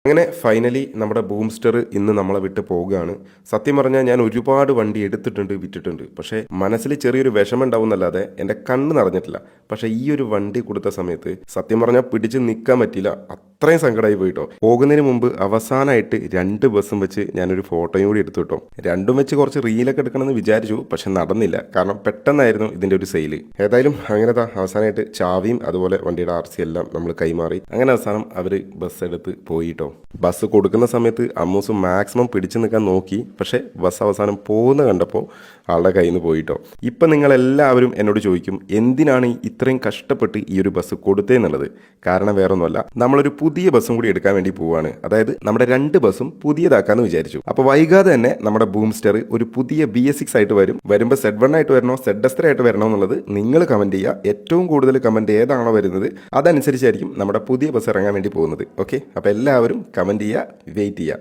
അങ്ങനെ ഫൈനലി നമ്മുടെ ബൂംസ്റ്റർ ഇന്ന് നമ്മളെ വിട്ട് പോവുകയാണ്. സത്യം പറഞ്ഞാൽ ഞാൻ ഒരുപാട് വണ്ടി എടുത്തിട്ടുണ്ട്, വിറ്റിട്ടുണ്ട്. പക്ഷേ മനസ്സിൽ ചെറിയൊരു വിഷമം ഉണ്ടാവുന്നല്ലാതെ എൻ്റെ കണ്ണ് നിറഞ്ഞിട്ടില്ല. പക്ഷേ ഈ ഒരു വണ്ടി കൊടുത്ത സമയത്ത് സത്യം പറഞ്ഞാൽ പിടിച്ച് നിൽക്കാൻ പറ്റിയില്ല. അത്രയും സങ്കടമായി പോയിട്ടോ. പോകുന്നതിന് മുമ്പ് അവസാനമായിട്ട് 2 ബസ്സും വെച്ച് ഞാനൊരു ഫോട്ടോയും കൂടി എടുത്തു കേട്ടോ. രണ്ടും വെച്ച് കുറച്ച് റീലൊക്കെ എടുക്കണമെന്ന് വിചാരിച്ചു, പക്ഷെ നടന്നില്ല. കാരണം പെട്ടെന്നായിരുന്നു ഇതിൻ്റെ ഒരു സെയില്. ഏതായാലും അങ്ങനത്തെ അവസാനമായിട്ട് ചാവിയും അതുപോലെ വണ്ടിയുടെ RC എല്ലാം നമ്മൾ കൈമാറി. അങ്ങനെ അവസാനം അവർ ബസ് എടുത്ത് പോയിട്ടോ. ബസ് കൊടുക്കുന്ന സമയത്ത് അമ്മൂസ് മാക്സിമം പിടിച്ചു നിൽക്കാൻ നോക്കി. പക്ഷേ ബസ് അവസാനം പോകുന്ന കണ്ടപ്പോൾ ആളുടെ കയ്യിൽ നിന്ന് പോയിട്ടോ. ഇപ്പം നിങ്ങളെല്ലാവരും എന്നോട് ചോദിക്കും, എന്തിനാണ് ഇത്രയും കഷ്ടപ്പെട്ട് ഈ ഒരു ബസ് കൊടുത്തതെന്നുള്ളത്. കാരണം വേറൊന്നുമല്ല, നമ്മളൊരു പുതിയ ബസ്സും കൂടി എടുക്കാൻ വേണ്ടി പോവുകയാണ്. അതായത് നമ്മുടെ 2 ബസ്സും പുതിയതാക്കാന്ന് വിചാരിച്ചു. അപ്പോൾ വൈകാതെ തന്നെ നമ്മുടെ ബൂംസ്റ്റർ ഒരു പുതിയ BS6 ആയിട്ട് വരും. വരുമ്പോൾ Z1 ആയിട്ട് വരണോ ZS3 ആയിട്ട് വരണോ എന്നുള്ളത് നിങ്ങൾ കമൻറ്റ് ചെയ്യുക. ഏറ്റവും കൂടുതൽ കമൻറ്റ് ഏതാണോ വരുന്നത് അതനുസരിച്ചായിരിക്കും നമ്മുടെ പുതിയ ബസ് ഇറങ്ങാൻ വേണ്ടി പോകുന്നത്. ഓക്കെ, അപ്പോൾ എല്ലാവരും കമൻറ്റ് ചെയ്യുക, വെയിറ്റ് ചെയ്യുക.